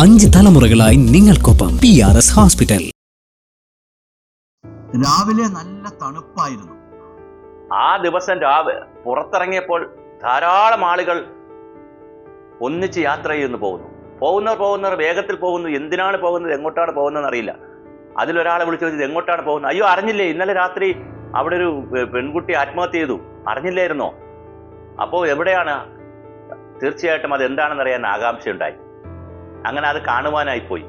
5 തലമുറകളായി നിങ്ങൾക്കൊപ്പം PRS hospital. രാവിലെ നല്ല തണുപ്പായിരുന്നു. ആ ദിവസം പുറത്തിറങ്ങിയപ്പോൾ ധാരാളം ആളുകൾ ഒന്നിച്ച് യാത്ര ചെയ്യുന്നു പോകുന്നവർ വേഗത്തിൽ പോകുന്നു. എന്തിനാണ് പോകുന്നത്, എങ്ങോട്ടാണ് പോകുന്നതെന്ന് അറിയില്ല. അതിലൊരാളെ വിളിച്ചു ചോദിച്ചത് എങ്ങോട്ടാണ് പോകുന്നത്. അയ്യോ അറിഞ്ഞില്ലേ, ഇന്നലെ രാത്രി അവിടെ ഒരു പെൺകുട്ടി ആത്മഹത്യ ചെയ്തു, അറിഞ്ഞില്ലായിരുന്നോ? അപ്പോൾ എവിടെയാണ്? തീർച്ചയായിട്ടും അത് എന്താണെന്ന് അറിയാൻ ആകാംക്ഷയുണ്ടായി. അങ്ങനെ അത് കാണുവാനായിപ്പോയി.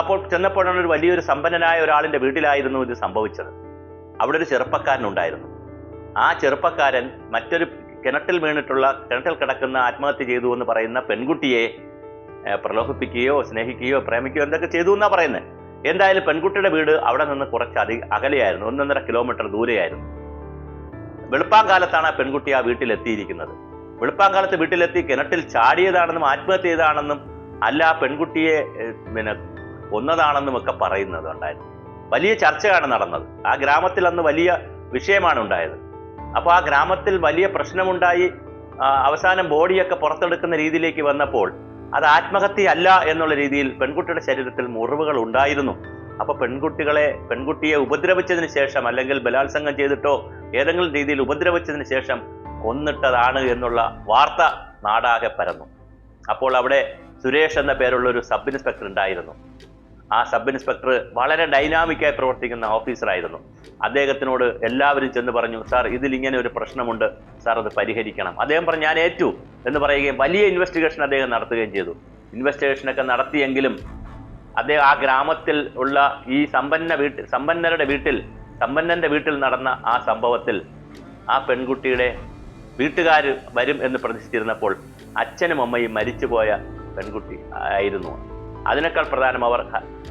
അപ്പോൾ ചെന്നപ്പോഴാണ് ഒരു വലിയൊരു സമ്പന്നനായ ഒരാളിൻ്റെ വീട്ടിലായിരുന്നു ഇത് സംഭവിച്ചത്. അവിടെ ഒരു ചെറുപ്പക്കാരനുണ്ടായിരുന്നു. ആ ചെറുപ്പക്കാരൻ മറ്റൊരു കിണറ്റിൽ കിടക്കുന്ന ആത്മഹത്യ ചെയ്തു എന്ന് പറയുന്ന പെൺകുട്ടിയെ പ്രലോഭിപ്പിക്കുകയോ സ്നേഹിക്കുകയോ പ്രേമിക്കുകയോ എന്തൊക്കെ ചെയ്തു എന്നാണ് പറയുന്നത്. എന്തായാലും പെൺകുട്ടിയുടെ വീട് അവിടെ നിന്ന് കുറച്ച് അകലെയായിരുന്നു, 1.5 കിലോമീറ്റർ ദൂരെയായിരുന്നു. വെളുപ്പാങ്കാലത്താണ് ആ പെൺകുട്ടി ആ വീട്ടിലെത്തിയിരിക്കുന്നത്. വെളുപ്പാങ്കാലത്ത് വീട്ടിലെത്തി കിണറ്റിൽ ചാടിയതാണെന്നും ആത്മഹത്യ ചെയ്തതാണെന്നും അല്ല പെൺകുട്ടിയെ കൊന്നതാണെന്നും ഒക്കെ പറയുന്നത് ഉണ്ടായിരുന്നു. വലിയ ചർച്ചയാണ് നടന്നത്. ആ ഗ്രാമത്തിൽ അന്ന് വലിയ വിഷയമാണ് ഉണ്ടായത്. അപ്പോൾ ആ ഗ്രാമത്തിൽ വലിയ പ്രശ്നമുണ്ടായി. അവസാനം ബോഡിയൊക്കെ പുറത്തെടുക്കുന്ന രീതിയിലേക്ക് വന്നപ്പോൾ അത് ആത്മഹത്യ അല്ല എന്നുള്ള രീതിയിൽ പെൺകുട്ടിയുടെ ശരീരത്തിൽ മുറിവുകൾ ഉണ്ടായിരുന്നു. അപ്പോൾ പെൺകുട്ടിയെ ഉപദ്രവിച്ചതിന് ശേഷം, അല്ലെങ്കിൽ ബലാത്സംഗം ചെയ്തിട്ടോ ഏതെങ്കിലും രീതിയിൽ ഉപദ്രവിച്ചതിന് ശേഷം കൊന്നിട്ടതാണ് എന്നുള്ള വാർത്ത നാടാകെ പരന്നു. അപ്പോൾ അവിടെ സുരേഷ് എന്ന പേരുള്ള ഒരു സബ് ഇൻസ്പെക്ടർ ഉണ്ടായിരുന്നു. ആ സബ് ഇൻസ്പെക്ടർ വളരെ ഡൈനാമിക്കായി പ്രവർത്തിക്കുന്ന ഓഫീസറായിരുന്നു. അദ്ദേഹത്തിനോട് എല്ലാവരും ചെന്ന് പറഞ്ഞു, സാർ ഇതിലിങ്ങനെ ഒരു പ്രശ്നമുണ്ട്, സാർ അത് പരിഹരിക്കണം. അദ്ദേഹം പറഞ്ഞു ഞാൻ ഏറ്റു എന്ന് പറയുകയും വലിയ ഇൻവെസ്റ്റിഗേഷൻ അദ്ദേഹം നടത്തുകയും ചെയ്തു. ഇൻവെസ്റ്റിഗേഷനൊക്കെ നടത്തിയെങ്കിലും അദ്ദേഹം ആ ഗ്രാമത്തിൽ ഉള്ള ഈ സമ്പന്നന്റെ വീട്ടിൽ നടന്ന ആ സംഭവത്തിൽ ആ പെൺകുട്ടിയുടെ വീട്ടുകാർ വരും എന്ന് പ്രതീക്ഷിച്ചിരുന്നപ്പോൾ അച്ഛനും അമ്മയും മരിച്ചുപോയ പെൺകുട്ടി ആയിരുന്നു. അതിനേക്കാൾ പ്രധാനം അവർ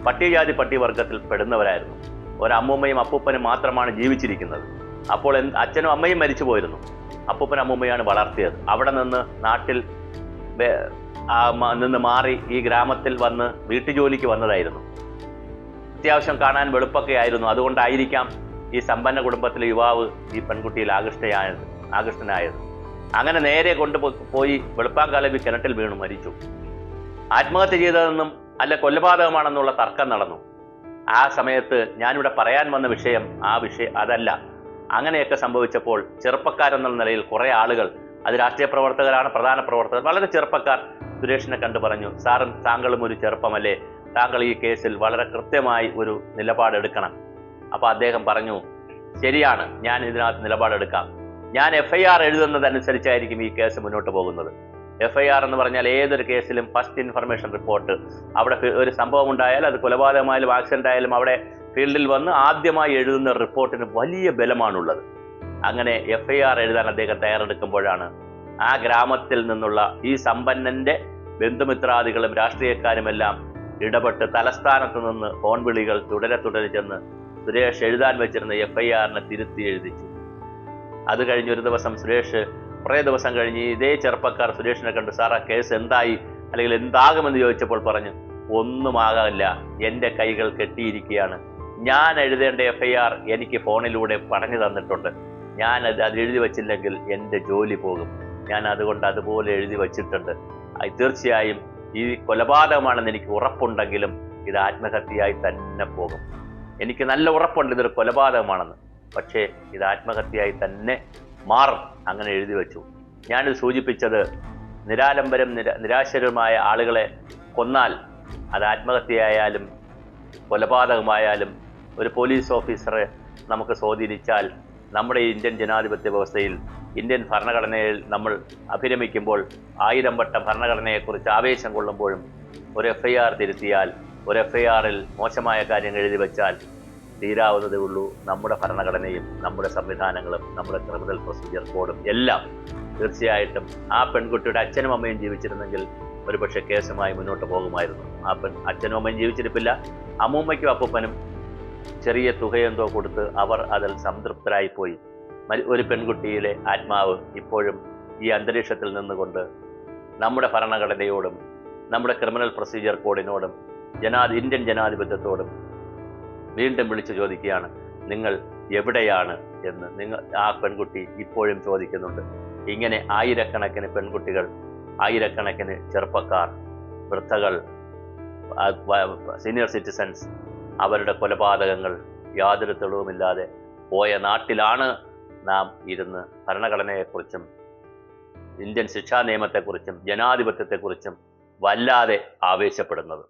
പട്ടികജാതി പട്ടികവർഗത്തിൽ പെടുന്നവരായിരുന്നു. ഒരമ്മൂമ്മയും അപ്പൂപ്പനും മാത്രമാണ് ജീവിച്ചിരിക്കുന്നത്. അപ്പോൾ അച്ഛനും അമ്മയും മരിച്ചു പോയിരുന്നു. അപ്പൂപ്പനും അമ്മൂമ്മയാണ് വളർത്തിയത്. അവിടെ നിന്ന് നാട്ടിൽ നിന്ന് മാറി ഈ ഗ്രാമത്തിൽ വന്ന് വീട്ടുജോലിക്ക് വന്നതായിരുന്നു. അത്യാവശ്യം കാണാൻ വെളുപ്പൊക്കെ ആയിരുന്നു. അതുകൊണ്ടായിരിക്കാം ഈ സമ്പന്ന കുടുംബത്തിലെ യുവാവ് ഈ പെൺകുട്ടിയിൽ ആകൃഷ്ടനായത്. അങ്ങനെ നേരെ കൊണ്ടുപോയി വെളുപ്പാങ്കാലം ഈ കിണറ്റിൽ വീണു മരിച്ചു. ആത്മഹത്യ ചെയ്തതെന്നും അല്ല കൊലപാതകമാണെന്നുള്ള തർക്കം നടന്നു. ആ സമയത്ത് ഞാനിവിടെ പറയാൻ വന്ന വിഷയം അതല്ല. അങ്ങനെയൊക്കെ സംഭവിച്ചപ്പോൾ ചെറുപ്പക്കാരെന്നുള്ള നിലയിൽ കുറേ ആളുകൾ, അത് രാഷ്ട്രീയ പ്രവർത്തകരാണ്, പ്രധാന പ്രവർത്തകർ, വളരെ ചെറുപ്പക്കാർ സുരേഷിനെ കണ്ടു പറഞ്ഞു, സാറും താങ്കളും ഒരു ചെറുപ്പമല്ലേ, താങ്കൾ ഈ കേസിൽ വളരെ കൃത്യമായി ഒരു നിലപാടെടുക്കണം. അപ്പോൾ അദ്ദേഹം പറഞ്ഞു, ശരിയാണ്, ഞാൻ ഇതിനകത്ത് നിലപാടെടുക്കാം. ഞാൻ FIR എഴുതുന്നതനുസരിച്ചായിരിക്കും ഈ കേസ് മുന്നോട്ട് പോകുന്നത്. FIR എന്ന് പറഞ്ഞാൽ ഏതൊരു കേസിലും ഫസ്റ്റ് ഇൻഫർമേഷൻ റിപ്പോർട്ട്. അവിടെ ഒരു സംഭവം ഉണ്ടായാൽ, അത് കൊലപാതകമായാലും ആക്സിഡന്റ് ആയാലും, അവിടെ ഫീൽഡിൽ വന്ന് ആദ്യമായി എഴുതുന്ന റിപ്പോർട്ടിന് വലിയ ബലമാണുള്ളത്. അങ്ങനെ FIR എഴുതാൻ അദ്ദേഹം തയ്യാറെടുക്കുമ്പോഴാണ് ആ ഗ്രാമത്തിൽ നിന്നുള്ള ഈ സമ്പന്നന്റെ ബന്ധുമിത്രാദികളും രാഷ്ട്രീയക്കാരുമെല്ലാം ഇടപെട്ട് തലസ്ഥാനത്ത് നിന്ന് ഫോൺ വിളികൾ തുടരെ ചെന്ന് സുരേഷ് എഴുതാൻ വെച്ചിരുന്ന FIR തിരുത്തി എഴുതിച്ചു. അത് കഴിഞ്ഞൊരു ദിവസം കുറേ ദിവസം കഴിഞ്ഞ് ഇതേ ചെറുപ്പക്കാർ സുരേഷിനെ കണ്ട്, സാർ ആ കേസ് എന്തായി, അല്ലെങ്കിൽ എന്താകുമെന്ന് ചോദിച്ചപ്പോൾ പറഞ്ഞു, ഒന്നുമാകില്ല, എൻ്റെ കൈകൾ കെട്ടിയിരിക്കുകയാണ്. ഞാൻ എഴുതേണ്ട FIR എനിക്ക് ഫോണിലൂടെ പറഞ്ഞു തന്നിട്ടുണ്ട്. ഞാൻ അത് എഴുതി വച്ചില്ലെങ്കിൽ എൻ്റെ ജോലി പോകും. ഞാൻ അതുകൊണ്ട് അതുപോലെ എഴുതി വച്ചിട്ടുണ്ട്. തീർച്ചയായും ഈ കൊലപാതകമാണെന്ന് എനിക്ക് ഉറപ്പുണ്ടെങ്കിലും ഇത് ആത്മഹത്യയായി തന്നെ പോകും. എനിക്ക് നല്ല ഉറപ്പുണ്ട് ഇതൊരു കൊലപാതകമാണെന്ന്, പക്ഷേ ഇത് ആത്മഹത്യയായി തന്നെ മാറും. അങ്ങനെ എഴുതി വെച്ചു. ഞാനിത് സൂചിപ്പിച്ചത്, നിരാലംബരും നിരാശരുമായ ആളുകളെ കൊന്നാൽ അത് ആത്മഹത്യയായാലും കൊലപാതകമായാലും ഒരു പോലീസ് ഓഫീസറെ നമുക്ക് സ്വാധീനിച്ചാൽ, നമ്മുടെ ഇന്ത്യൻ ജനാധിപത്യ വ്യവസ്ഥയിൽ, ഇന്ത്യൻ ഭരണഘടനയിൽ നമ്മൾ അഭിരമിക്കുമ്പോൾ, 1000 വട്ടം ഭരണഘടനയെക്കുറിച്ച് ആവേശം കൊള്ളുമ്പോഴും ഒരു FIR തിരുത്തിയാൽ, ഒരു FIRൽ മോശമായ കാര്യങ്ങൾ എഴുതി വെച്ചാൽ തീരാവുന്നതേ ഉള്ളൂ നമ്മുടെ ഭരണഘടനയും നമ്മുടെ സംവിധാനങ്ങളും നമ്മുടെ ക്രിമിനൽ പ്രൊസീജിയർ കോഡും എല്ലാം. തീർച്ചയായിട്ടും ആ പെൺകുട്ടിയുടെ അച്ഛനും അമ്മയും ജീവിച്ചിരുന്നെങ്കിൽ ഒരുപക്ഷെ കേസുമായി മുന്നോട്ട് പോകുമായിരുന്നു. അച്ഛനും അമ്മയും ജീവിച്ചിരിപ്പില്ല. അമ്മൂമ്മയ്ക്കും അപ്പൂപ്പനും ചെറിയ തുകയെന്തോ കൊടുത്ത് അവർ അതിൽ സംതൃപ്തരായിപ്പോയി. ഒരു പെൺകുട്ടിയിലെ ആത്മാവ് ഇപ്പോഴും ഈ അന്തരീക്ഷത്തിൽ നിന്നുകൊണ്ട് നമ്മുടെ ഭരണഘടനയോടും നമ്മുടെ ക്രിമിനൽ പ്രൊസീജിയർ കോഡിനോടും ഇന്ത്യൻ ജനാധിപത്യത്തോടും വീണ്ടും വിളിച്ചു ചോദിക്കുകയാണ്, നിങ്ങൾ എവിടെയാണ് എന്ന് ആ പെൺകുട്ടി ഇപ്പോഴും ചോദിക്കുന്നുണ്ട്. ഇങ്ങനെ ആയിരക്കണക്കിന് പെൺകുട്ടികൾ, ആയിരക്കണക്കിന് ചെറുപ്പക്കാർ വൃദ്ധകൾ, സീനിയർ സിറ്റിസൺസ്, അവരുടെ കൊലപാതകങ്ങൾ യാതൊരു തെളിവുമില്ലാതെ പോയ നാട്ടിലാണ് നാം ഇരുന്ന് ഭരണഘടനയെക്കുറിച്ചും ഇന്ത്യൻ ശിക്ഷാ നിയമത്തെക്കുറിച്ചും ജനാധിപത്യത്തെക്കുറിച്ചും വല്ലാതെ ആവേശപ്പെടുന്നത്.